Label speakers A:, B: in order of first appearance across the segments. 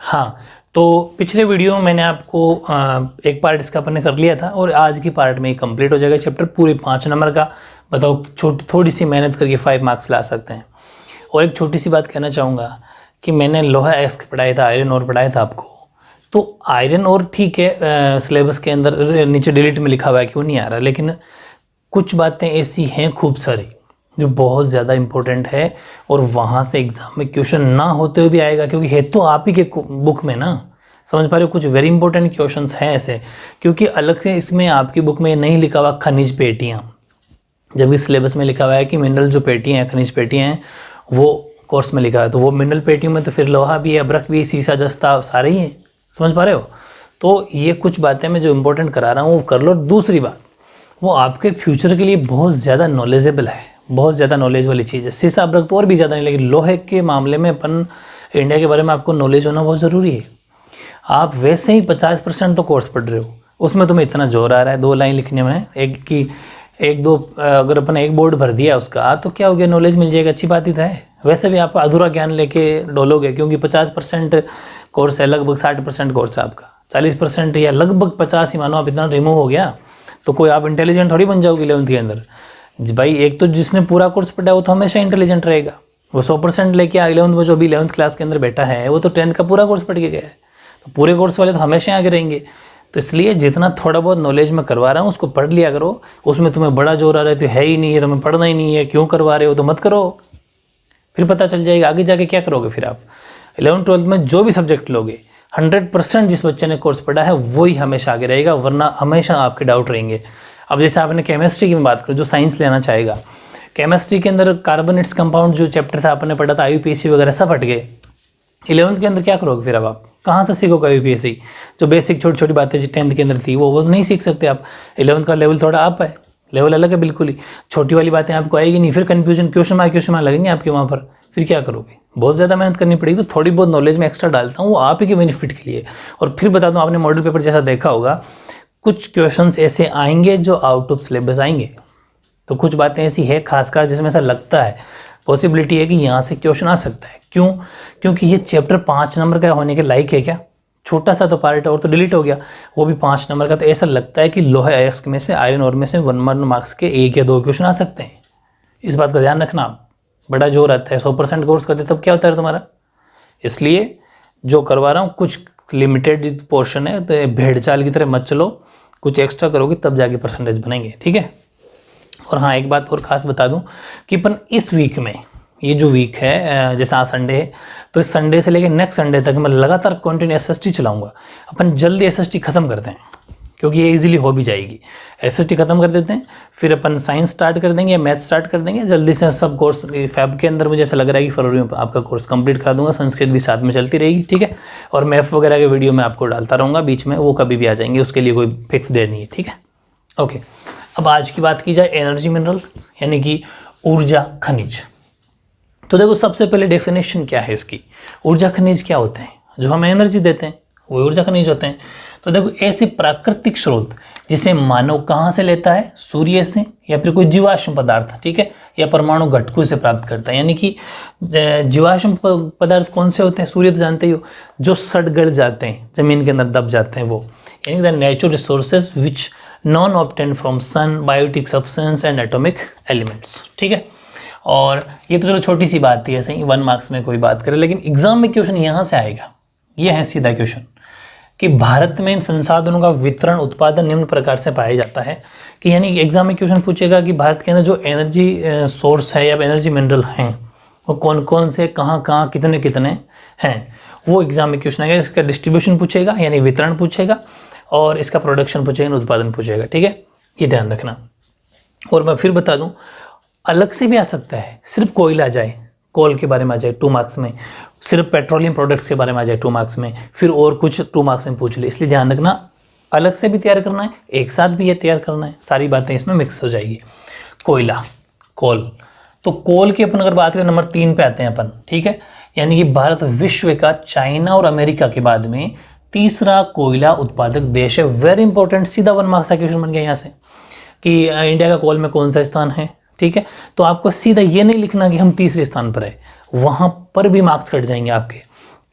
A: हाँ, तो पिछले वीडियो में मैंने आपको एक पार्ट इसका अपन ने कर लिया था और आज की पार्ट में कंप्लीट हो जाएगा चैप्टर पूरे 5 नंबर का। बताओ थोड़ी सी मेहनत करके 5 मार्क्स ला सकते हैं। और एक छोटी सी बात कहना चाहूँगा कि मैंने लोहा एक्स पढ़ाया था, आयरन और पढ़ाया था आपको। तो आयरन और ठीक है, सिलेबस के अंदर नीचे डिलीट में लिखा हुआ है, क्यों नहीं आ रहा, लेकिन कुछ बातें ऐसी हैं खूब सारी जो बहुत ज़्यादा इम्पोर्टेंट है और वहाँ से एग्ज़ाम में क्वेश्चन ना होते हुए भी आएगा, क्योंकि है तो आप ही के बुक में ना। समझ पा रहे हो, कुछ वेरी इंपॉर्टेंट क्वेश्चंस हैं ऐसे, क्योंकि अलग से इसमें आपकी बुक में नहीं लिखा हुआ खनिज पेटियाँ, जबकि सिलेबस में लिखा हुआ है कि मिनरल जो पेटियाँ हैं, खनिज पेटियाँ हैं, वो कोर्स में लिखा है। तो वो मिनरल पेटियों में तो फिर लोहा भी है, अब्रक भी, सीसा, जस्ता सारे ही हैं। समझ पा रहे हो। तो ये कुछ बातें मैं जो इंपॉर्टेंट करा रहा हूँ वो कर लो। दूसरी बात, वो आपके फ्यूचर के लिए बहुत ज़्यादा नॉलेजेबल है, बहुत ज़्यादा नॉलेज वाली चीज़ है। सीसा अब्रक तो और भी ज़्यादा नहीं, लेकिन लोहे के मामले में अपन इंडिया के बारे में आपको नॉलेज होना बहुत ज़रूरी है। आप वैसे ही 50% तो कोर्स पढ़ रहे हो, उसमें तुम्हें इतना जोर आ रहा है 2 लाइन लिखने में, एक दो अगर अपन एक बोर्ड भर दिया उसका तो क्या हो गया, नॉलेज मिल जाएगा, अच्छी बात ही था। वैसे भी आप अधूरा ज्ञान लेके डोलोगे, क्योंकि 50% कोर्स है, लगभग 60% कोर्स है आपका, 40% या लगभग 50 ही मानो आप इतना रिमूव हो गया तो कोई आप इंटेलिजेंट थोड़ी बन जाओगे 11th के अंदर। भाई एक तो जिसने पूरा कोर्स पढ़ा है वो तो हमेशा इंटेलिजेंट रहेगा, वो 100% लेके 11th में जो अभी 11th क्लास के अंदर बैठा है वो तो 10th का पूरा कोर्स पढ़ के गया है, तो पूरे कोर्स वाले तो हमेशा आगे रहेंगे। तो इसलिए जितना थोड़ा बहुत नॉलेज मैं करवा रहा हूँ उसको पढ़ लिया करो। उसमें तुम्हें बड़ा जोर आ रहा है तो है ही नहीं है, तुम्हें पढ़ना ही नहीं है, क्यों करवा रहे हो, तो मत करो, फिर पता चल जाएगा आगे जाके क्या करोगे। फिर आप 11th 12th में जो भी सब्जेक्ट लोगे 100% जिस बच्चे ने कोर्स पढ़ा है वही हमेशा आगे रहेगा, वरना हमेशा आपके डाउट रहेंगे। अब जैसे आपने केमिस्ट्री की बात करो, जो साइंस लेना चाहेगा, केमिस्ट्री के अंदर कार्बोनेट्स कंपाउंड जो चैप्टर था आपने पढ़ा था, IUPAC वगैरह सब हट गए। 11th के अंदर क्या करोगे फिर? अब आप कहाँ से सीखोगे IUPAC? जो बेसिक छोटी छोटी बातें 10th के अंदर थी वो नहीं सीख सकते आप। 11th का लेवल थोड़ा अप है, लेवल अलग है बिल्कुल ही, छोटी वाली बातें आपको आएगी नहीं, फिर कन्फ्यूजन क्वेश्चन मार्क लगेंगे आपके वहाँ पर, फिर क्या करोगे? बहुत ज़्यादा मेहनत करनी पड़ेगी। तो थोड़ी बहुत नॉलेज में एक्स्ट्रा डालता हूँ, वो आप ही के बेनिफिट के लिए। और फिर बता दूँ, आपने मॉडल पेपर जैसा देखा होगा, कुछ क्वेश्चंस ऐसे आएंगे जो आउट ऑफ सिलेबस आएंगे, तो कुछ बातें ऐसी है खासकर जिसमें ऐसा लगता है पॉसिबिलिटी है कि यहाँ से क्वेश्चन आ सकता है। क्यों? क्योंकि ये चैप्टर 5 नंबर का होने के लायक है क्या? छोटा सा तो पार्ट और तो डिलीट हो गया, वो भी 5 नंबर का। तो ऐसा लगता है कि लोहे एक्स में से, आयरन और में से 1 मार्क्स के 1 या 2 क्वेश्चन आ सकते हैं। इस बात का ध्यान रखना आप। बड़ा जोर आता है, 100% कोर्स करते तब क्या होता है तुम्हारा। इसलिए जो करवा रहा हूँ कुछ लिमिटेड पोर्शन है, तो भेड़ चाल की तरह मत चलो, कुछ एक्स्ट्रा करोगे तब जाके परसेंटेज बनेंगे, ठीक है। और हाँ, एक बात और खास बता दूं कि अपन इस वीक में, ये जो वीक है, जैसे आज संडे है, तो इस संडे से लेकर नेक्स्ट संडे तक मैं लगातार कंटिन्यू SST चलाऊंगा। अपन जल्दी SST खत्म करते हैं, क्योंकि ये इजीली हो भी जाएगी। SST खत्म कर देते हैं, फिर अपन साइंस स्टार्ट कर देंगे, मैथ स्टार्ट कर देंगे जल्दी से। सब कोर्स फैब के अंदर मुझे ऐसा लग रहा है कि फरवरी में आपका कोर्स कंप्लीट करा दूंगा। संस्कृत भी साथ में चलती रहेगी, ठीक है। और मैथ वगैरह के वीडियो मैं आपको डालता रहूँगा बीच में, वो कभी भी आ जाएंगे, उसके लिए कोई फिक्स डे नहीं है, ठीक है। ओके, अब आज की बात की जाए एनर्जी मिनरल, यानी कि ऊर्जा खनिज। तो देखो, सबसे पहले डेफिनेशन क्या है इसकी। ऊर्जा खनिज क्या होते हैं? जो हमें एनर्जी देते हैं वो ऊर्जा खनिज होते हैं। तो देखो, ऐसे प्राकृतिक स्रोत जिसे मानव कहाँ से लेता है? सूर्य से, या फिर कोई जीवाश्म पदार्थ, ठीक है, या परमाणु घटकों से प्राप्त करता है। यानी कि जीवाश्म पदार्थ कौन से होते हैं? सूर्य तो जानते ही हो, जो सड़ गल जाते हैं, जमीन के अंदर दब जाते हैं, वो यानी the natural resources which known obtain from sun, biotic substance and atomic elements, ठीक है। और ये तो चलो छोटी सी बात थी, ऐसे ही 1 मार्क्स में कोई बात करे, लेकिन एग्जाम में क्वेश्चन यहाँ से आएगा। ये है सीधा क्वेश्चन कि भारत में इन संसाधनों का वितरण, उत्पादन निम्न प्रकार से पाया जाता है। कि यानी एग्जाम में क्वेश्चन पूछेगा कि भारत के अंदर जो एनर्जी सोर्स है या एनर्जी मिनरल हैं वो कौन कौन से, कहाँ कहाँ, कितने कितने हैं, वो एग्जाम में क्वेश्चन आएगा। इसका डिस्ट्रीब्यूशन पूछेगा, यानी वितरण पूछेगा, और इसका प्रोडक्शन पूछेगा, उत्पादन पूछेगा, ठीक है। ये ध्यान रखना। और मैं फिर बता दूं, अलग से भी आ सकता है, सिर्फ कोयला आ जाए, कोल के बारे में आ जाए 2 मार्क्स में, सिर्फ पेट्रोलियम प्रोडक्ट्स के बारे में आ जाए 2 मार्क्स में, फिर और कुछ 2 मार्क्स में पूछ ले। इसलिए ध्यान रखना, अलग से भी तैयार करना है, एक साथ भी ये तैयार करना है, सारी बातें इसमें मिक्स हो जाएगी। कोयला, कोल, तो कोल की अपन अगर बात करें नंबर 3 पे आते हैं अपन, ठीक है। यानी कि भारत विश्व का चाइना और अमेरिका के बाद में तीसरा कोयला उत्पादक देश है। वेरी इंपॉर्टेंट, सीधा 1 मार्क्स का क्वेश्चन बन गया यहाँ से कि इंडिया का कोल में कौन सा स्थान है, ठीक है। तो आपको सीधा ये नहीं लिखना कि हम तीसरे स्थान पर है, वहाँ पर भी मार्क्स कट जाएंगे आपके।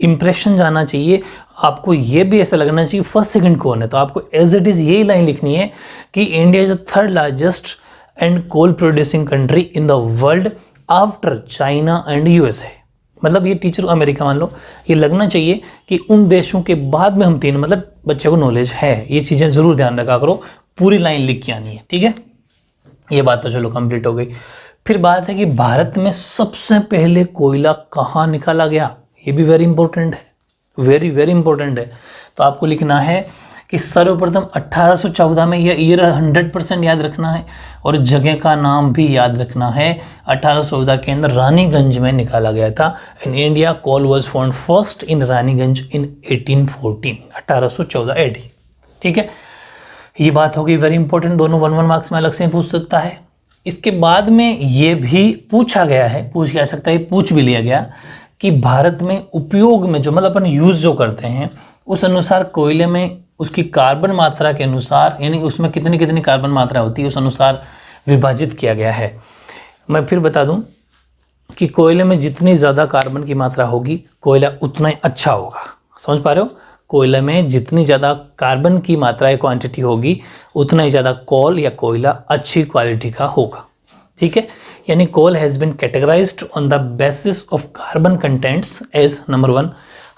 A: इम्प्रेशन जाना चाहिए, आपको ये भी ऐसा लगना चाहिए फर्स्ट सेकंड कौन है। तो आपको एज इट इज़ यही लाइन लिखनी है कि India is the third largest and coal producing country in the world after China and USA. मतलब ये टीचर अमेरिका मान लो, ये लगना चाहिए कि उन देशों के बाद में हम तीन, मतलब बच्चे को नॉलेज है, ये चीज़ें ज़रूर ध्यान रखा करो, पूरी लाइन लिख के आनी है, ठीक है। ये बात तो चलो कंप्लीट हो गई। फिर बात है कि भारत में सबसे पहले कोयला कहाँ निकाला गया, ये भी वेरी इंपॉर्टेंट है, वेरी वेरी इंपॉर्टेंट है। तो आपको लिखना है कि सर्वप्रथम 1814 में, यह ईयर 100% याद रखना है और जगह का नाम भी याद रखना है। 1814 के अंदर रानीगंज में निकाला गया था। In India coal was found first in Raniganj in 1814, 1814 AD, ठीक है। ये बात होगी वेरी इंपॉर्टेंट, दोनों 1 मार्क्स में अलग से पूछ सकता है। इसके बाद में ये भी पूछा गया है, पूछ जा सकता है, पूछ भी लिया गया कि भारत में उपयोग में जो, मतलब अपन यूज़ जो करते हैं उस अनुसार कोयले में उसकी कार्बन मात्रा के अनुसार, यानी उसमें कितनी कितनी कार्बन मात्रा होती है उस अनुसार विभाजित किया गया है। मैं फिर बता दूं कि कोयले में जितनी ज़्यादा कार्बन की मात्रा होगी कोयला उतना ही अच्छा होगा। समझ पा रहे हो, कोयले में जितनी ज़्यादा कार्बन की मात्रा या क्वांटिटी होगी उतना ही ज़्यादा कोल या कोयला अच्छी क्वालिटी का होगा, ठीक है। यानी coal has been categorised on the basis of carbon contents as number 1।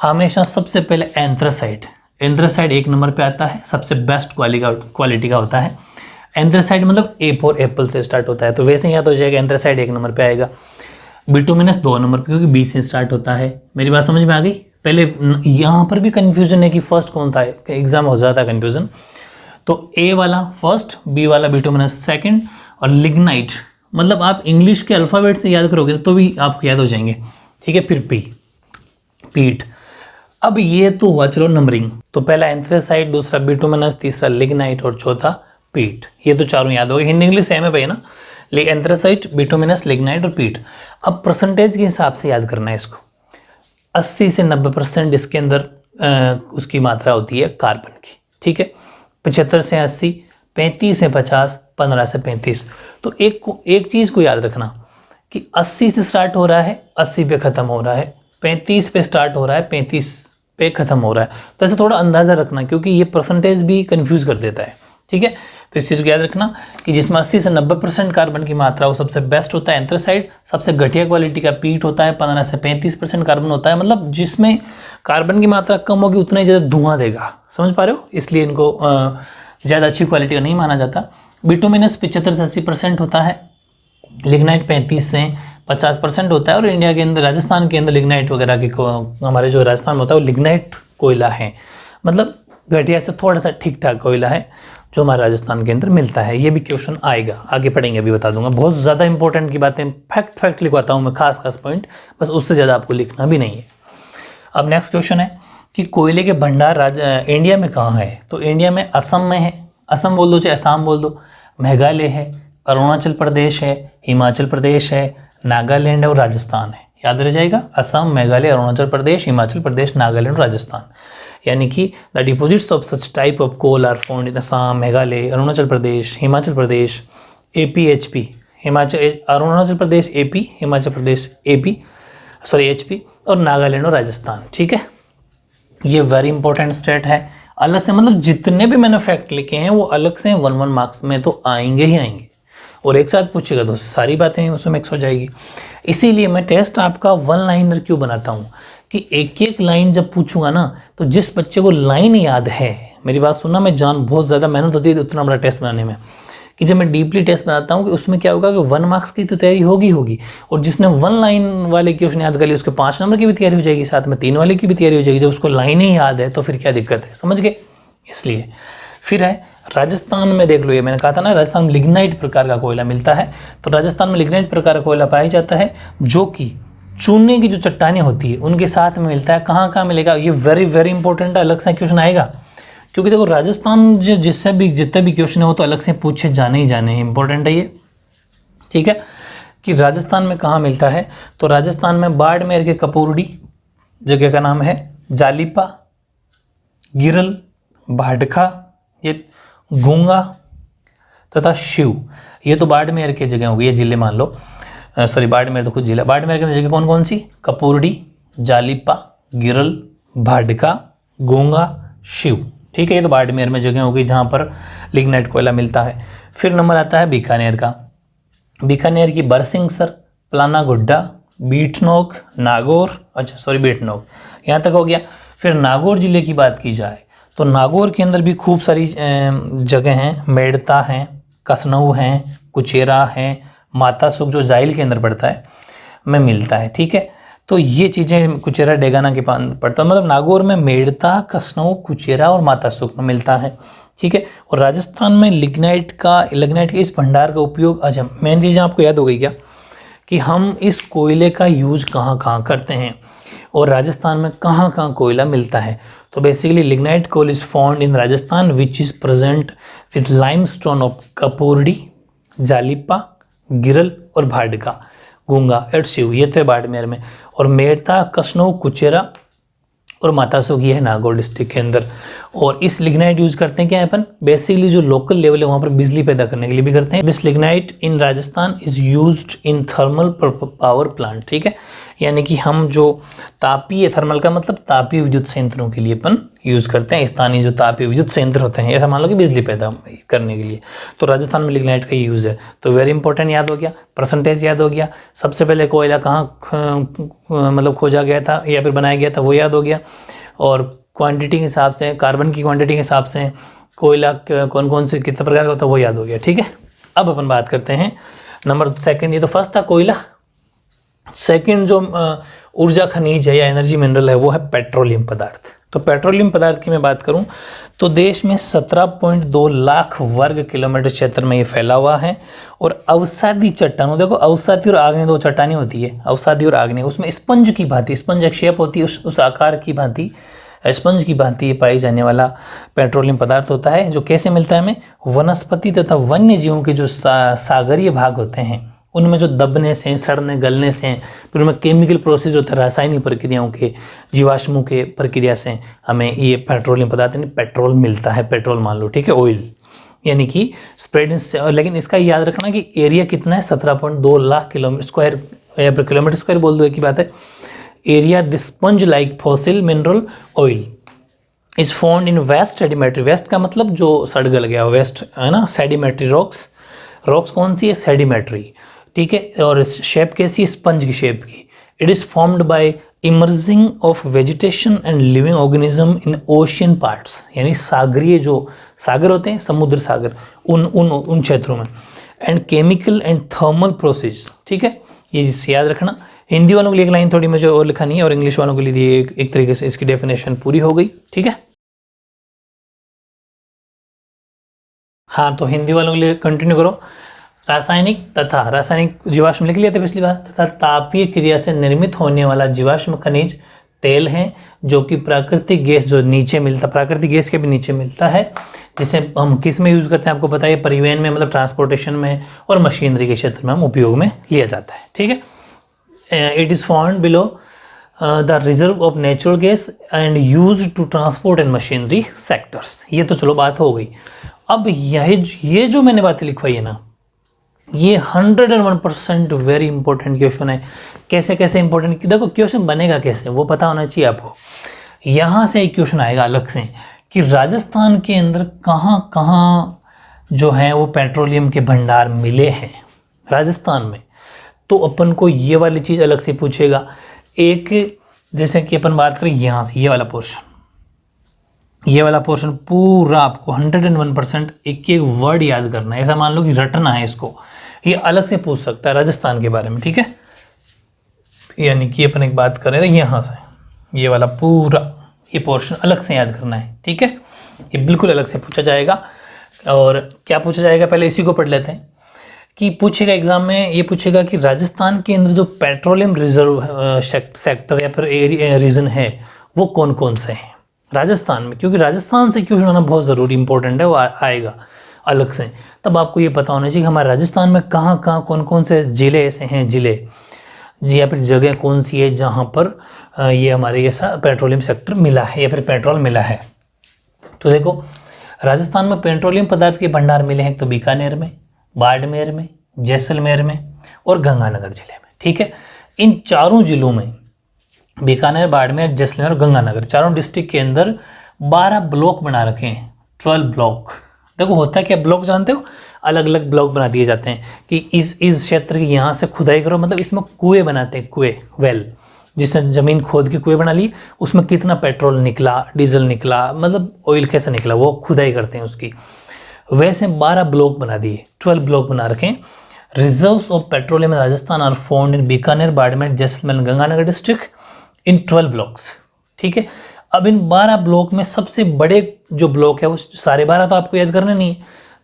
A: हमेशा सबसे पहले एंथ्रासाइड, एंथ्रासाइड 1 नंबर पे आता है, सबसे बेस्ट क्वालिटी का होता है। एंथ्रासाइड मतलब ए फॉर एप्पल से स्टार्ट होता है, तो वैसे ही याद हो जाएगा, एंथ्रासाइड 1 नंबर पे आएगा। बिटुमिनस 2 नंबर पे, क्योंकि बी से स्टार्ट होता है। मेरी बात समझ में आ गई। पहले यहाँ पर भी कन्फ्यूजन है कि फर्स्ट कौन था, एग्जाम हो जाता है कन्फ्यूजन। तो ए वाला फर्स्ट, बी वाला बिटुमिनस सेकंड, और लिग्नाइट मतलब आप इंग्लिश के अल्फ़ाबेट से याद करोगे तो भी आपको याद हो जाएंगे, ठीक है। फिर पी, पीट। अब ये तो हुआ चलो नंबरिंग, तो पहला एंथ्रासाइड, दूसरा बिटुमिनस, तीसरा लिग्नाइट और चौथा पीट। ये तो चारों याद हो गए, हिंदी इंग्लिश सेम है भाई ना, एंथ्रासाइड, बिटुमिनस, लिग्नाइट और पीट। अब परसेंटेज के हिसाब से याद करना है इसको। 80 से 90% इसके अंदर उसकी मात्रा होती है कार्बन की, ठीक है। 75 से 80, 35 से 50, 15 से 35। तो एक चीज़ को याद रखना कि 80 से स्टार्ट हो रहा है, 80 पे ख़त्म हो रहा है, 35 पे स्टार्ट हो रहा है, 35 पे ख़त्म हो रहा है। तो ऐसे थोड़ा अंदाज़ा रखना, क्योंकि ये परसेंटेज भी कंफ्यूज कर देता है, ठीक है। तो इस चीज़ को याद रखना कि जिसमें 80 से 90% कार्बन की मात्रा वो सबसे बेस्ट होता है एंथ्रासाइड, सबसे घटिया क्वालिटी का पीट होता है, 15 से 35% कार्बन होता है। मतलब जिसमें कार्बन की मात्रा कम होगी उतना ही ज़्यादा धुआं देगा, समझ पा रहे हो, इसलिए इनको ज़्यादा अच्छी क्वालिटी का नहीं माना जाता। बिटुमिनस 75 से 80% होता है, लिग्नाइट 35 से 50% होता है। और इंडिया के अंदर, राजस्थान के अंदर लिग्नाइट वगैरह की हमारे जो राजस्थान में होता है वो लिग्नाइट कोयला है, मतलब घटिया से थोड़ा सा ठीक ठाक कोयला है जो हमारे राजस्थान के अंदर मिलता है। ये भी क्वेश्चन आएगा, आगे पढ़ेंगे, अभी बता दूंगा। बहुत ज़्यादा इंपॉर्टेंट की बातें फैक्ट लिखवाता हूँ मैं, खास पॉइंट, बस उससे ज़्यादा आपको लिखना भी नहीं है। अब नेक्स्ट क्वेश्चन है कि कोयले के भंडार इंडिया में कहाँ है। तो इंडिया में असम में है, असम बोल दो चाहे असम बोल दो, मेघालय है, अरुणाचल प्रदेश है, हिमाचल प्रदेश है, नागालैंड और राजस्थान है। याद रह जाएगा, असम, मेघालय, अरुणाचल प्रदेश, हिमाचल प्रदेश, नागालैंड और राजस्थान। यानी कि the deposits of such type of coal are found in Assam, Meghalaya, Arunachal Pradesh, Himachal Pradesh, AP, HP, Arunachal Pradesh AP, Himachal Pradesh HP और नागालैंड और राजस्थान, ठीक है। ये वेरी इंपॉर्टेंट स्टेट है, अलग से, मतलब जितने भी मैंने फैक्ट लिखे हैं वो अलग से 1 मार्क्स में तो आएंगे ही आएंगे, और एक साथ पूछेगा तो सारी बातें उसमें मिक्स हो जाएगी। इसीलिए मैं टेस्ट आपका 1 लाइनर क्यों बनाता हूँ कि एक लाइन जब पूछूंगा ना, तो जिस बच्चे को लाइन याद है, मेरी बात सुनना, मैं बहुत ज़्यादा मेहनत होती है उतना बड़ा टेस्ट बनाने में, कि जब मैं डीपली टेस्ट बनाता हूँ कि उसमें क्या होगा कि 1 मार्क्स की तो तैयारी होगी, और जिसने 1 लाइन वाले क्वेश्चन याद कर लिए उसके 5 नंबर की भी तैयारी हो जाएगी, साथ में 3 वाले की भी तैयारी हो जाएगी। जब उसको लाइन ही याद है तो फिर क्या दिक्कत है, समझ गए। इसलिए फिर है राजस्थान में, देख लो, ये मैंने कहा था ना, राजस्थान में लिग्नाइट प्रकार का कोयला मिलता है। तो राजस्थान में लिग्नाइट प्रकार का कोयला पाया जाता है, जो कि चूने की जो चट्टानें होती है उनके साथ में मिलता है। कहाँ मिलेगा, ये वेरी वेरी इंपॉर्टेंट है, अलग से क्वेश्चन आएगा, क्योंकि देखो राजस्थान जितने भी क्वेश्चन है वो तो अलग से पूछे जाने ही जाने हैं, इंपॉर्टेंट है ये, ठीक है। कि राजस्थान में कहाँ मिलता है, तो राजस्थान में बाड़मेर के कपूरडी जगह का नाम है, जालिपा, गिरल, भाडखा, ये गूंगा तथा शिव, ये तो बाड़मेर की जगह होगी, ये जिले मान लो, सॉरी बाड़मेर तो खुद जिला। बाड़मेर के जगह कौन कौन सी, कपूरडी, जालिपा, गिरल, भाडका, गोंगा, शिव। ठीक है, ये तो बाड़मेर में जगह हो गई जहाँ पर लिग्नाइट कोयला मिलता है। फिर नंबर आता है बीकानेर का। बीकानेर की बरसिंगसर, प्लानागुड्डा, बीठनोक, नागौर, बीठनोक, यहाँ तक हो गया। फिर नागौर जिले की बात की जाए तो नागौर के अंदर भी खूब सारी जगह हैं, मेड़ता हैं, कसनऊ हैं, कुचेरा हैं, मातासुक जो जाइल के अंदर पड़ता है में मिलता है। ठीक है, तो ये चीज़ें कुचेरा डेगाना के पास पड़ता है, मतलब नागौर में मेड़ता, कसनऊ, कुचेरा और मातासुक में मिलता है। ठीक है, और राजस्थान में लिग्नाइट के इस भंडार का उपयोग, अच्छा मेन चीज़ आपको याद हो गई क्या कि हम इस कोयले का यूज कहाँ कहाँ करते हैं और राजस्थान में कहाँ कहाँ कोयला मिलता है। तो basically lignite coal is found in Rajasthan which is present with limestone of Kapurdi, Jalipa, Giral और भाडका, गूंगा एट शिव, ये तो है बाड़मेर में। और मेड़ता, कसनऊ, कुचेरा और मातासुक ये है नागौर डिस्ट्रिक्ट के अंदर। और इस लिग्नाइट यूज करते हैं क्या अपन, बेसिकली जो लोकल लेवल है वहाँ पर बिजली पैदा करने के लिए भी करते हैं। This lignite in Rajasthan is used in thermal power plant. ठीक है, यानी कि हम जो तापीय, थर्मल का मतलब तापीय विद्युत संयंत्रों के लिए अपन यूज करते हैं, स्थानीय जो तापीय विद्युत संयंत्र होते हैं, ऐसा मान लो कि बिजली पैदा करने के लिए, तो राजस्थान में लिग्नाइट का यूज है। तो वेरी इंपॉर्टेंट याद हो गया, परसेंटेज याद हो गया, सबसे पहले कोयला कहाँ मतलब खोजा गया था या फिर बनाया गया था वो याद हो गया, और क्वांटिटी के हिसाब से, कार्बन की क्वांटिटी के हिसाब से कोयला कौन कौन से कितने प्रकार का होता है वो याद हो गया। ठीक है, अब अपन बात करते हैं नंबर सेकंड, ये तो फर्स्ट था कोयला। सेकंड जो ऊर्जा खनिज है या एनर्जी मिनरल है वो है पेट्रोलियम पदार्थ। तो पेट्रोलियम पदार्थ की मैं बात करूं तो देश में 17.2 लाख वर्ग किलोमीटर क्षेत्र में ये फैला हुआ है। और अवसादी चट्टानों, देखो अवसादी और आग्नेय दो चट्टानें होती है, अवसादी और आग्नेय, उसमें स्पंज की भांति, स्पंज एक शेप होती है, उस आकार की भांति, स्पंज की भांति ये पाई जाने वाला पेट्रोलियम पदार्थ होता है। जो कैसे मिलता है हमें, वनस्पति तथा वन्य जीवों के जो सागरीय भाग होते हैं उनमें जो दबने से, सड़ने, गलने से, फिर उनमें केमिकल प्रोसेस होता है, रासायनिक प्रक्रियाओं के, जीवाश्मों के प्रक्रिया से हमें ये पेट्रोलियम पदार्थ यानी पेट्रोल मिलता है। पेट्रोल मान लो, ठीक है, ऑयल, यानी कि स्प्रेड। लेकिन इसका याद रखना कि एरिया कितना है, 17.2 लाख किलोमीटर स्क्वायर या फिर किलोमीटर स्क्वायर बोल दो, एक ही बात है। Area this sponge like fossil mineral oil is found in west sedimentary, west का मतलब जो सड़ गल गया, वेस्ट है ना, सेडिमेंट्री रॉक्स, रॉक्स कौन सी है, सेडिमेंट्री। ठीक है, और शेप कैसी है, स्पंज की शेप की। It is formed by emerging of vegetation and living organism in ocean parts, यानी सागरीय जो सागर होते हैं, समुद्र सागर, उन क्षेत्रों में। And chemical and thermal process. ठीक है, ये याद रखना। हिंदी वालों के लिए एक लाइन थोड़ी मुझे और लिखानी है और इंग्लिश वालों के लिए एक तरीके से इसकी डेफिनेशन पूरी हो गई। ठीक है, हाँ, तो हिंदी वालों के लिए कंटिन्यू करो। रासायनिक जीवाश्म लिख लिया था पिछली बार, तथा तापीय क्रिया से निर्मित होने वाला जीवाश्म खनिज तेल है, जो कि प्राकृतिक गैस जो नीचे मिलता, प्राकृतिक गैस के भी नीचे मिलता है, जिसे हम किस में यूज करते हैं आपको पता है, परिवहन में, मतलब ट्रांसपोर्टेशन में और मशीनरी के क्षेत्र में हम उपयोग में लिया जाता है। ठीक है, it is found below the reserve of natural gas and use to transport and machinery sectors. ये तो चलो बात हो गई। अब ये जो मैंने बातें लिखवाई है ना, ये 101% वेरी इंपॉर्टेंट क्वेश्चन है। कैसे कैसे इंपॉर्टेंट, देखो क्वेश्चन बनेगा कैसे वो पता होना चाहिए आपको। यहाँ से एक क्वेश्चन आएगा अलग से कि राजस्थान के अंदर कहाँ कहाँ जो है वो पेट्रोलियम के भंडार मिले हैं राजस्थान में, तो अपन को ये वाली चीज़ अलग से पूछेगा। एक जैसे कि अपन बात करें यहाँ से, ये वाला पोर्शन पूरा आपको 101% एक एक वर्ड याद करना है, ऐसा मान लो कि रटना है इसको। ये अलग से पूछ सकता है राजस्थान के बारे में। ठीक है, यानी कि अपन एक बात करें यहाँ से, ये वाला पूरा ये पोर्शन अलग से याद करना है। ठीक है, ये बिल्कुल अलग से पूछा जाएगा। और क्या पूछा जाएगा, पहले इसी को पढ़ लेते हैं कि पूछेगा एग्जाम में, ये पूछेगा कि राजस्थान के अंदर जो पेट्रोलियम रिजर्व सेक्टर या फिर रीजन है वो कौन कौन से हैं राजस्थान में, क्योंकि राजस्थान से क्वेश्चन आना बहुत ज़रूरी इंपॉर्टेंट है, वो आएगा अलग से। तब आपको ये पता होना चाहिए कि हमारे राजस्थान में कहाँ कहाँ कौन कौन से ज़िले ऐसे हैं, ज़िले जी या फिर जगह कौन सी है जहाँ पर ये हमारे ऐसा पेट्रोलियम सेक्टर मिला है या फिर पेट्रोल मिला है। तो देखो राजस्थान में पेट्रोलियम पदार्थ के भंडार मिले हैं तो बीकानेर में, बाड़मेर में, जैसलमेर में और गंगानगर जिले में। ठीक है, इन चारों जिलों में बीकानेर, बाड़मेर, जैसलमेर और गंगानगर, चारों डिस्ट्रिक्ट के अंदर 12 ब्लॉक बना रखे हैं, 12 ब्लॉक। देखो होता है क्या, ब्लॉक जानते हो, अलग अलग ब्लॉक बना दिए जाते हैं कि इस क्षेत्र की यहाँ से खुदाई करो, मतलब इसमें कुएं बनाते हैं, कुएं, वेल, जिससे ज़मीन खोद के कुएं बना लिए, उसमें कितना पेट्रोल निकला, डीजल निकला, मतलब ऑयल कैसे निकला, वो खुदाई करते हैं उसकी। वैसे 12 ब्लॉक बना दिए, 12 ब्लॉक बना रखे हैं। Reserves of petroleum in Rajasthan are found in Bikaner, Barmer, Jaisalmer, Ganganagar district in 12 blocks. ठीक है, अब इन 12 ब्लॉक में सबसे बड़े जो ब्लॉक है, वो सारे 12 तो आपको याद करने नहीं है,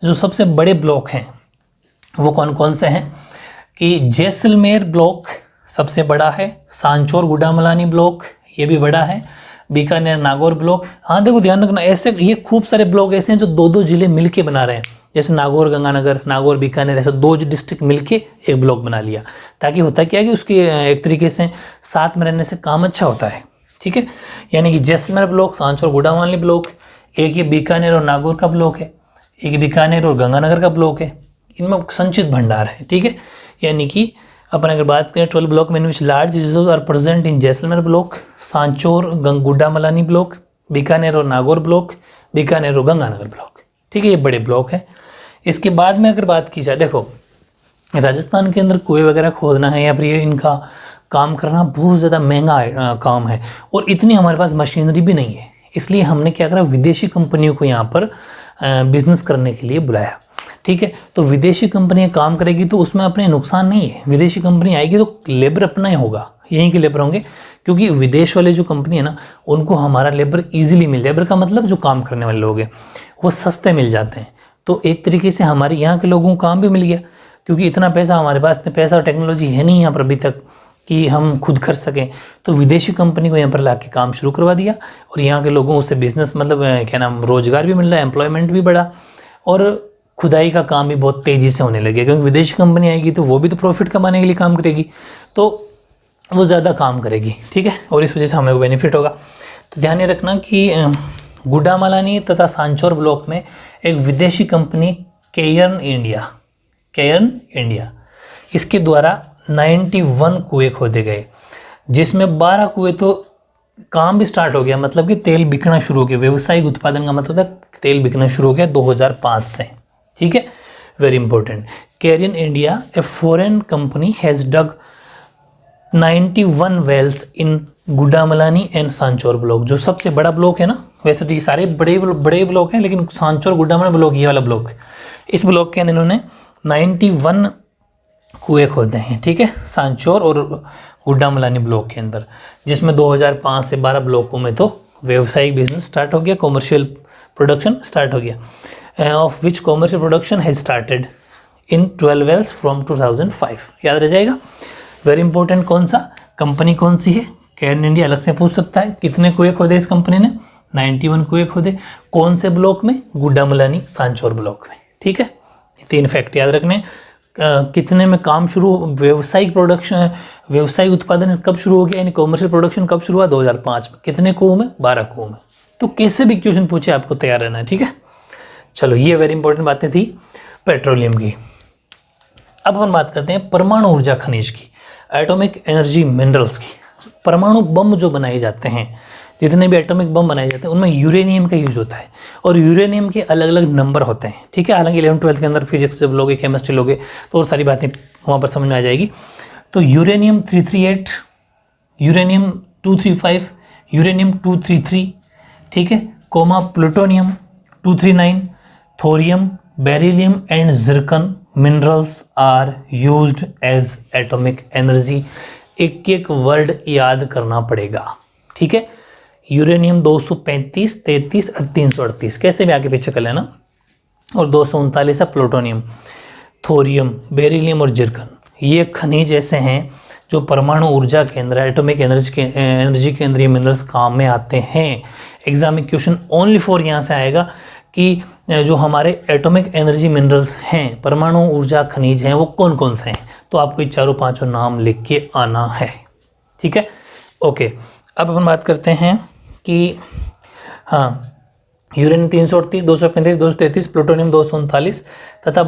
A: जो सबसे बड़े ब्लॉक हैं वो कौन कौन से हैं कि जैसलमेर ब्लॉक सबसे बड़ा है, सांचौर गुडामलानी ब्लॉक ये भी बड़ा है, बीकानेर नागौर ब्लॉक। हाँ देखो ध्यान रखना, ऐसे ये खूब सारे ब्लॉक ऐसे हैं जो 2-2 जिले मिलके बना रहे हैं, जैसे नागौर गंगानगर, नागौर बीकानेर, ऐसे 2 डिस्ट्रिक्ट मिलके एक ब्लॉक बना लिया, ताकि होता क्या है कि उसकी एक तरीके से साथ में रहने से काम अच्छा होता है। ठीक है, यानी कि जैसलमेर ब्लॉक, सांचौर गुडामलानी ब्लॉक, एक ये बीकानेर और नागौर का ब्लॉक है, एक बीकानेर और गंगानगर का ब्लॉक है, इनमें संचित भंडार है। ठीक है, यानी कि अपन अगर बात करें 12 ब्लॉक में which large reserve are present in Jaisalmer block, Sanchore Gudamalani block, Bikaner और नागौर ब्लॉक, बीकानेर और गंगानगर ब्लॉक। ठीक है, ये बड़े ब्लॉक हैं। इसके बाद में अगर बात की जाए, देखो राजस्थान के अंदर कुएं वगैरह खोदना है या फिर ये इनका काम करना बहुत ज़्यादा महंगा काम है, और इतनी हमारे पास मशीनरी भी नहीं है, इसलिए हमने क्या करा, विदेशी कंपनियों को यहाँ पर बिजनेस करने के लिए बुलाया। ठीक है, तो विदेशी कंपनियां काम करेगी तो उसमें अपने नुकसान नहीं है, विदेशी कंपनी आएगी तो लेबर अपना ही होगा, यहीं के लेबर होंगे, क्योंकि विदेश वाले जो कंपनी है ना, उनको हमारा लेबर इजीली मिल जाए, लेबर का मतलब जो काम करने वाले लोग हैं वो सस्ते मिल जाते हैं, तो एक तरीके से हमारे यहाँ के लोगों को काम भी मिल गया, क्योंकि इतना पैसा हमारे पास, इतना पैसा और टेक्नोलॉजी है नहीं यहाँ पर अभी तक कि हम खुद कर सकें, तो विदेशी कंपनी को यहाँ पर ला के काम शुरू करवा दिया, और यहाँ के लोगों से बिजनेस मतलब क्या नाम, रोजगार भी मिल रहा है, एम्प्लॉयमेंट भी बढ़ा, और खुदाई का काम भी बहुत तेज़ी से होने लगे, क्योंकि विदेशी कंपनी आएगी तो वो भी तो प्रॉफिट कमाने के लिए काम करेगी, तो वो ज़्यादा काम करेगी। ठीक है, और इस वजह से हमें बेनिफिट होगा। तो ध्यान ये रखना कि गुडामलानी तथा सांचौर ब्लॉक में एक विदेशी कंपनी केयर्न इंडिया, इसके द्वारा 91 कुएं खोदे गए, जिसमें 12 कुएं तो काम भी स्टार्ट हो गया, मतलब कि तेल बिकना शुरू हो गया, व्यावसायिक उत्पादन का मतलब है तेल बिकना शुरू हो गया 2005 से। ठीक है, very important, Cairn India a foreign company has dug 91 wells in Gudamalani and Sanchore block, जो सबसे बड़ा ब्लॉक है ना, वैसे तो ये सारे बड़े ब्लॉक हैं, लेकिन सांचौर गुडामलानी ब्लॉक, ये वाला ब्लॉक, इस ब्लॉक के अंदर इन्होंने 91 कुएं खोदे हैं। ठीक है, सांचौर और गुडामलानी ब्लॉक के अंदर, जिसमें 2005 से 12 ब्लॉकों में तो व्यावसायिक बिजनेस स्टार्ट हो गया, कॉमर्शियल प्रोडक्शन स्टार्ट हो गया, of which commercial production has started in 12 wells from 2005। याद रह जाएगा, वेरी इंपॉर्टेंट। कौन सा कंपनी कौन सी है, केयर्न इंडिया, अलग से पूछ सकता है। कितने कुएं खोदे इस कंपनी ने, 91 कुएं खोदे, कौन से ब्लॉक में, गुडामलानी सांचौर ब्लॉक में। ठीक है, 3 फैक्ट याद रखने। कितने में काम शुरू, व्यावसायिक प्रोडक्शन, व्यावसायिक उत्पादन कब शुरू हो गया, यानी कॉमर्शियल प्रोडक्शन कब शुरू हुआ, 2005 में। कितने कुओं में, 12 कुओं में। तो कैसे भी क्वेश्चन पूछे आपको तैयार रहना है। ठीक है, चलो ये वेरी इंपॉर्टेंट बातें थी पेट्रोलियम की। अब हम बात करते हैं परमाणु ऊर्जा खनिज की, एटॉमिक एनर्जी मिनरल्स की। परमाणु बम जो बनाए जाते हैं, जितने भी एटॉमिक बम बनाए जाते हैं, उनमें यूरेनियम का यूज होता है, और यूरेनियम के अलग अलग नंबर होते हैं। ठीक है, हालांकि 11th-12th के अंदर फिजिक्स जब लोगे, केमिस्ट्री लोगे, तो और सारी बातें वहाँ पर समझ में आ जाएगी। तो यूरेनियम 338, यूरेनियम 235, यूरेनियम 233, ठीक है, comma plutonium 239, thorium, beryllium and zircon minerals are used as atomic energy. एक एक वर्ड याद करना पड़ेगा। ठीक है, यूरेनियम 235, 33 और 338, कैसे भी आगे पीछे कर लेना, और 239 है प्लूटोनियम, थोरियम, बेरिलियम और जिरकन। ये खनिज ऐसे हैं जो परमाणु ऊर्जा के अंदर, एटॉमिक एनर्जी के अंदर ये मिनरल्स काम में आते हैं। एग्जाम में क्वेश्चन ओनली फॉर यहाँ से आएगा कि जो हमारे एटॉमिक एनर्जी मिनरल्स हैं, परमाणु ऊर्जा खनिज हैं, वो कौन कौन से हैं, तो आपको 4-5 नाम लिख के आना है। ठीक है, ओके। अब अपन बात करते हैं कि हाँ, यूरेनियम 338, 235, 233, प्लूटोनियम 239 तथा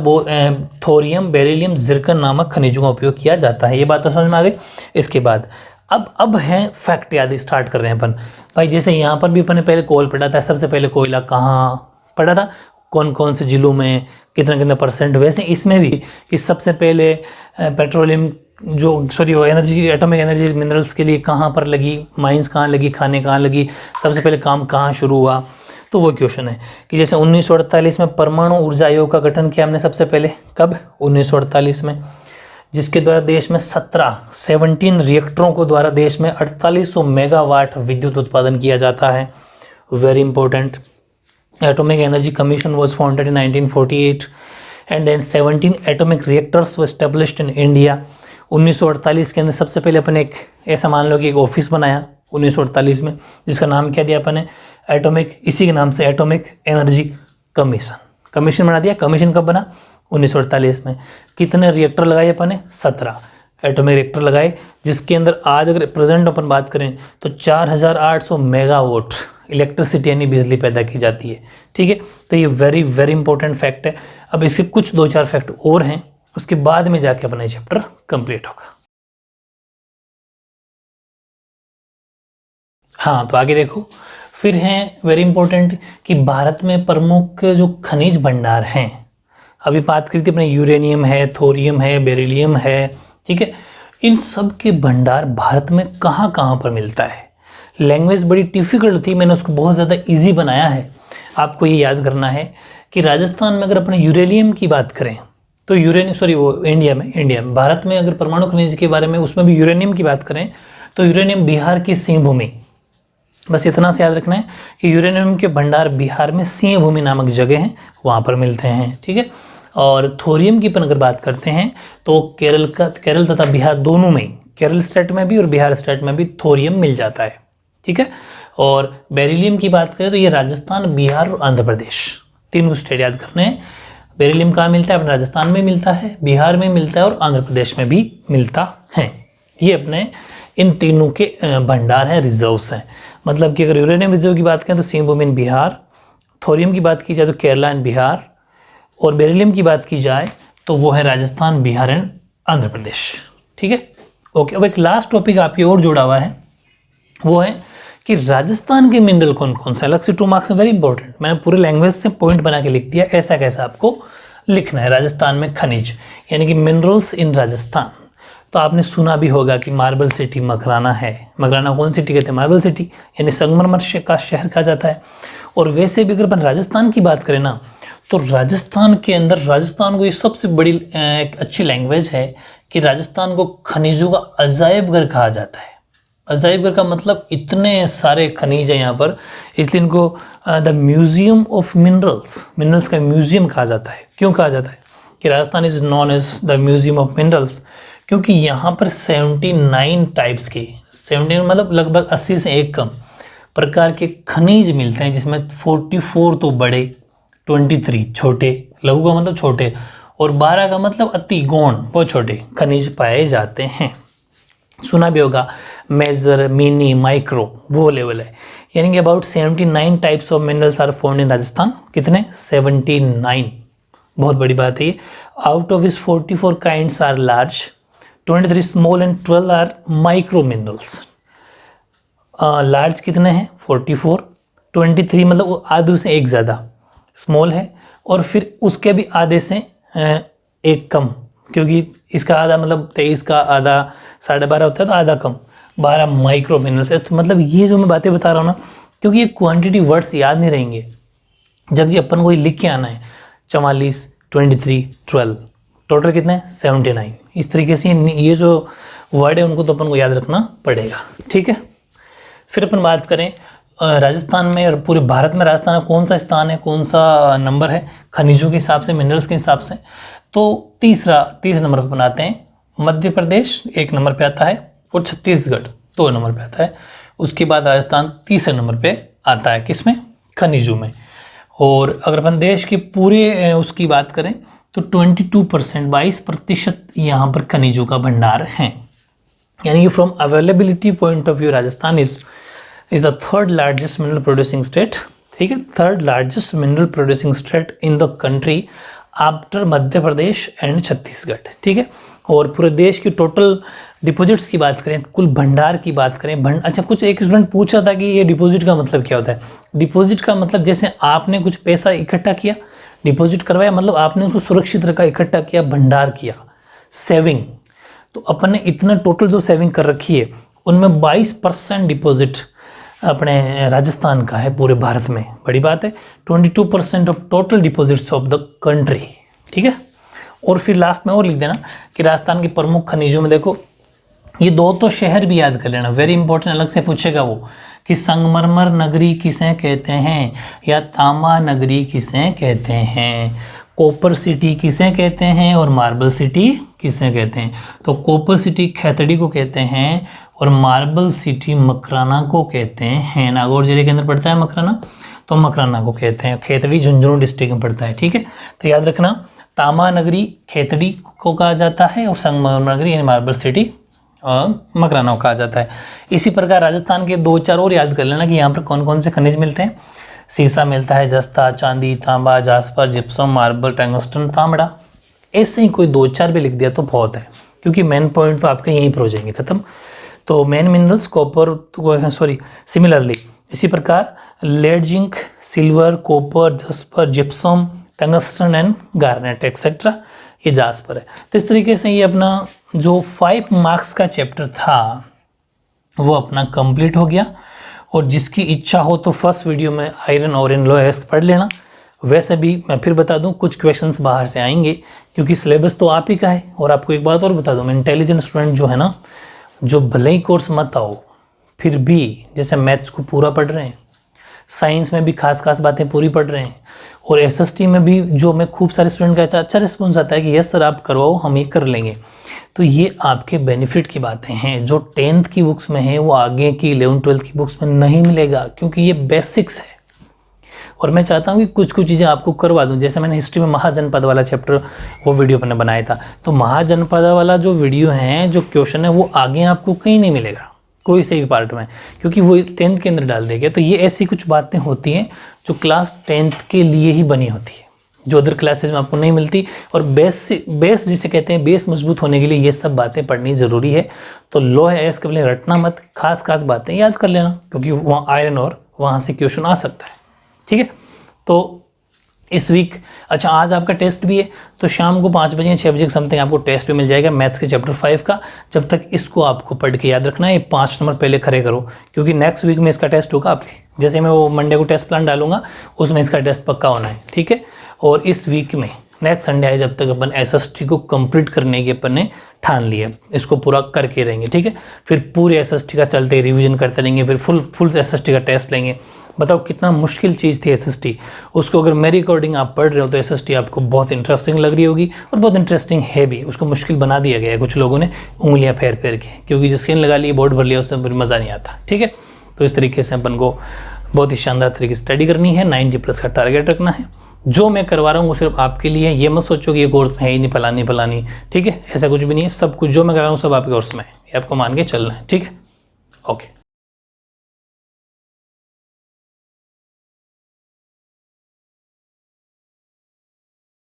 A: थोरियम, बेरिलियम, जिरकन नामक खनिजों का उपयोग किया जाता है। ये बात तो समझ में आ गई। इसके बाद अब है फैक्ट याद स्टार्ट कर रहे हैं अपन भाई। जैसे यहाँ पर भी अपन ने पहले कोल पढ़ा था, सबसे पहले कोयला कहाँ पढ़ा था, कौन कौन से जिलों में, कितना कितना परसेंट। वैसे इसमें भी कि सबसे पहले पेट्रोलियम वो एनर्जी, एटॉमिक एनर्जी मिनरल्स के लिए कहाँ पर लगी, माइंस कहाँ लगी, खाने कहाँ लगी, सबसे पहले काम कहाँ शुरू हुआ। तो वो क्वेश्चन है कि जैसे 1948 में परमाणु ऊर्जा आयोग का गठन किया हमने सबसे पहले, कब, 1948 में, जिसके द्वारा देश में 17 रिएक्टरों को द्वारा देश में 4800 मेगावाट विद्युत उत्पादन किया जाता है। Very important. Atomic energy commission was founded in 1948 and then 17 atomic reactors were established in India. 1948 के अंदर सबसे पहले अपन एक ऐसा मान लो कि एक ऑफिस बनाया 1948 में, जिसका नाम क्या दिया अपन ने, एटॉमिक, इसी के नाम से एटॉमिक एनर्जी कमीशन। कमीशन बना दिया। कमीशन कब बना, 1948 में। कितने रिएक्टर लगाए अपन ने, 17 एटॉमिक रिएक्टर लगाए, जिसके अंदर आज अगर प्रेजेंट अपन बात करें तो 4800 मेगावाट इलेक्ट्रिसिटी यानी बिजली पैदा की जाती है। ठीक है, तो ये वेरी वेरी इंपॉर्टेंट फैक्ट है। अब इसके कुछ 2-4 फैक्ट और हैं, उसके बाद में जाके अपना चैप्टर कंप्लीट होगा। हाँ, तो आगे देखो, फिर हैं वेरी इंपॉर्टेंट कि भारत में प्रमुख जो खनिज भंडार हैं, अभी बात करी थी अपने, यूरेनियम है, थोरियम है, बेरिलियम है, ठीक है, इन सब के भंडार भारत में कहाँ कहाँ पर मिलता है। लैंग्वेज बड़ी डिफिकल्ट थी, मैंने उसको बहुत ज़्यादा इजी बनाया है। आपको ये याद करना है कि राजस्थान में अगर अपने यूरेनियम की बात करें तो इंडिया में भारत में अगर परमाणु खनिज के बारे में, उसमें भी यूरेनियम की बात करें तो यूरेनियम बिहार की सिंहभूमि, बस इतना से याद रखना है कि यूरेनियम के भंडार बिहार में सिंहभूमि नामक जगह है, वहाँ पर मिलते हैं। ठीक है, और थोरियम की अपन अगर बात करते हैं तो केरल तथा बिहार दोनों में, केरल स्टेट में भी और बिहार स्टेट में भी थोरियम मिल जाता है। ठीक है, और बेरिलियम की बात करें तो ये राजस्थान, बिहार और आंध्र प्रदेश, तीनों स्टेट याद करने हैं। बेरिलियम कहाँ मिलता है, अपने राजस्थान में मिलता है, बिहार में मिलता है और आंध्र प्रदेश में भी मिलता है। ये अपने इन तीनों के भंडार हैं, रिजर्व्स हैं। मतलब कि अगर यूरेनियम रिजर्व की बात करें तो सिंहभूमि इन बिहार, थोरियम की बात की जाए तो केरला एंड बिहार, और बेरिलियम की बात की जाए तो वो है राजस्थान, बिहार एंड आंध्र प्रदेश। ठीक है, ओके। अब एक लास्ट टॉपिक आपकी और जोड़ा हुआ है, वो है कि राजस्थान के मिनरल कौन कौन से, अलग से 2 मार्क्स में वेरी इंपॉर्टेंट, मैंने पूरे लैंग्वेज से पॉइंट बना के लिख दिया, ऐसा कैसा आपको लिखना है। राजस्थान में खनिज यानी कि मिनरल्स इन राजस्थान। तो आपने सुना भी होगा कि मार्बल सिटी मकराना है। मकराना कौन सिटी कहते हैं, मार्बल सिटी, यानी संगमरमर का शहर कहा जाता है। और वैसे भी अगर अपन राजस्थान की बात करें ना, तो राजस्थान के अंदर, राजस्थान को ये सबसे बड़ी एक अच्छी लैंग्वेज है कि राजस्थान को खनिजों का अजायब घर कहा जाता है। अजायब घर का मतलब इतने सारे खनिज है यहाँ पर, इसलिए इनको the museum of minerals, minerals का म्यूजियम कहा जाता है। क्यों कहा जाता है कि Rajasthan is known as the museum of minerals, क्योंकि यहाँ पर 79 टाइप्स के, 79 मतलब लगभग 80 से एक कम प्रकार के खनिज मिलते हैं, जिसमें 44 तो बड़े, 23 छोटे, लघु का मतलब छोटे, और 12 का मतलब अति गौण, बहुत छोटे खनिज पाए जाते हैं। सुना भी होगा मेजर, मिनी, माइक्रो, वो लेवल है। यानी कि about 79 types of minerals are found in Rajasthan. कितने, 79, बहुत बड़ी बात है ये। आउट ऑफ इस 44 kinds are large, 23 small and 12 are micro minerals. Large कितने हैं, 44, 23 मतलब आधे से एक ज़्यादा, स्मॉल है, और फिर उसके भी आधे से एक कम, क्योंकि इसका आधा मतलब 23 का आधा 12.5 होता है, तो आधा कम, 12 माइक्रो मिनरल्स है। तो मतलब ये जो मैं बातें बता रहा हूँ ना, क्योंकि ये क्वांटिटी वर्ड्स याद नहीं रहेंगे, जबकि अपन को लिख के आना है 44, 23, 12, टोटल कितने, 79। इस तरीके से ये जो वर्ड है उनको तो अपन को याद रखना पड़ेगा। ठीक है, फिर अपन बात करें राजस्थान में और पूरे भारत में राजस्थान में कौन सा स्थान है, कौन सा नंबर है खनिजों के हिसाब से, मिनरल्स के हिसाब से। तो तीसरे नंबर पर बनाते हैं। मध्य प्रदेश 1 नंबर पे आता है और छत्तीसगढ़ 2 नंबर पे आता है। उसके बाद राजस्थान तीसरे नंबर पे आता है, किसमें, खनिजों में। और अगर अपन देश के पूरे उसकी बात करें तो 22%, 22% यहाँ पर खनिजों का भंडार है। यानी कि from availability point of view Rajasthan is the 3rd largest mineral producing state. ठीक है, 3rd largest mineral producing state in the country after Madhya Pradesh and Chhattisgarh. ठीक है, और पूरे देश की टोटल डिपॉजिट्स की बात करें, कुल भंडार की बात करें, अच्छा कुछ एक स्टूडेंट पूछ रहा था कि ये डिपॉजिट का मतलब क्या होता है। डिपॉजिट का मतलब जैसे आपने कुछ पैसा इकट्ठा किया, डिपॉजिट करवाया, मतलब आपने उसको सुरक्षित रखा, इकट्ठा किया, भंडार किया, सेविंग। तो अपन ने इतना टोटल जो सेविंग कर रखी है उनमें 22% डिपॉजिट अपने राजस्थान का है पूरे भारत में, बड़ी बात है। 22% of total deposits of the country, ठीक है। और फिर लास्ट में और लिख देना कि राजस्थान के प्रमुख खनिजों में देखो, ये दो तो शहर भी याद कर लेना, वेरी इंपॉर्टेंट, अलग से पूछेगा वो कि संगमरमर नगरी किसे कहते हैं या तांबा नगरी किसे कहते हैं, कॉपर सिटी किसे कहते हैं और मार्बल सिटी किसे कहते हैं। तो कॉपर सिटी खेतड़ी को कहते हैं और मार्बल सिटी मकराना को कहते हैं। नागौर जिले के अंदर पड़ता है मकराना, तो मकराना को कहते हैं। खेतड़ी झुंझुनू डिस्ट्रिक्ट में पड़ता है, ठीक है। तो याद रखना, तांबा नगरी खेतड़ी को कहा जाता है और संगमरमर नगरी यानी मार्बल सिटी और मकराना को कहा जाता है। इसी प्रकार राजस्थान के 2-4 और याद कर लेना कि यहाँ पर कौन कौन से खनिज मिलते हैं। सीसा मिलता है, जस्ता, चांदी, तांबा, जास्पर, जिप्सम, मार्बल, टंगस्टन, तांबड़ा। ऐसे ही कोई 2-4 भी लिख दिया तो बहुत है, क्योंकि मेन पॉइंट तो आपके यहीं पर हो जाएंगे खत्म। तो मेन मिनरल्स कॉपर, सिमिलरली इसी प्रकार lead, zinc, silver, copper, jasper, gypsum, tungsten and garnet etcetera, ये जास्पर है। तो इस तरीके से ये अपना जो 5 मार्क्स का चैप्टर था वो अपना कंप्लीट हो गया। और जिसकी इच्छा हो तो फर्स्ट वीडियो में आयरन और एलॉयस पढ़ लेना। वैसे भी मैं फिर बता दूं कुछ क्वेश्चंस बाहर से आएंगे, क्योंकि सिलेबस तो आप ही का है। और आपको एक बात और बता दूं, इंटेलिजेंट स्टूडेंट जो है ना, जो भले ही कोर्स मत आओ फिर भी जैसे मैथ्स को पूरा पढ़ रहे हैं, साइंस में भी खास खास बातें पूरी पढ़ रहे हैं, और एसएसटी में भी जो मैं खूब सारे स्टूडेंट का अच्छा रिस्पॉन्स आता है कि यस सर आप करवाओ, हम ये कर लेंगे। तो ये आपके बेनिफिट की बातें हैं। जो 10th की बुक्स में है वो आगे की 11th-12th की बुक्स में नहीं मिलेगा, क्योंकि ये बेसिक्स है। और मैं चाहता हूँ कि कुछ कुछ चीज़ें आपको करवा दूँ। जैसे मैंने हिस्ट्री में महाजनपद वाला चैप्टर वो वीडियो मैंने बनाया था, तो महाजनपद वाला जो वीडियो है, जो क्वेश्चन है, वो आगे आपको कहीं नहीं मिलेगा कोई से भी पार्ट में, क्योंकि वो 10th के अंदर डाल देंगे। तो ये ऐसी कुछ बातें होती हैं जो क्लास 10th के लिए ही बनी होती है, जो अदर क्लासेज में आपको नहीं मिलती। और बेस जिसे कहते हैं, बेस मजबूत होने के लिए ये सब बातें पढ़नी ज़रूरी है। तो लो है इसके लिए रटना मत, खास खास बातें याद कर लेना, क्योंकि वहाँ आयरन और वहाँ से क्वेश्चन आ सकता है, ठीक है। तो इस वीक, अच्छा आज आपका टेस्ट भी है, तो शाम को 5 बजे 6 बजे समथिंग आपको टेस्ट भी मिल जाएगा मैथ्स के चैप्टर 5 का। जब तक इसको आपको पढ़ के याद रखना है, ये 5 नंबर पहले खड़े करो, क्योंकि नेक्स्ट वीक में इसका टेस्ट होगा आपके। जैसे मैं वो मंडे को टेस्ट प्लान डालूंगा, उसमें इसका टेस्ट पक्का होना है, ठीक है। और इस वीक में नेक्स्ट संडे आए, जब तक अपन एसएसटी को कंप्लीट करने की अपन ने ठान लिया, इसको पूरा करके रहेंगे, ठीक है। फिर पूरे एसएसटी का चलते रिवीजन करते रहेंगे, फिर फुल एसएसटी का टेस्ट लेंगे। बताओ कितना मुश्किल चीज़ थी एसएसटी, उसको अगर मेरी अकॉर्डिंग आप पढ़ रहे हो तो एसएसटी आपको बहुत इंटरेस्टिंग लग रही होगी, और बहुत इंटरेस्टिंग है भी। उसको मुश्किल बना दिया गया है कुछ लोगों ने उंगलियां फेर फेर के, क्योंकि जो स्किन लगा ली, बोर्ड भर लिया, उससे मज़ा नहीं आता, ठीक है। तो इस तरीके से अपन को बहुत ही शानदार तरीके से स्टडी करनी है, 90+ का टारगेट रखना है। जो मैं करवा रहा हूँ वो सिर्फ आपके लिए, ये मत सोचो कि ये कोर्स में है ही नहीं, फलानी, ठीक है। ऐसा कुछ भी नहीं है, सब कुछ जो मैं करा रहा हूँ सब आपके कोर्स में है, ये आपको मान के चलना है, ठीक है। ओके।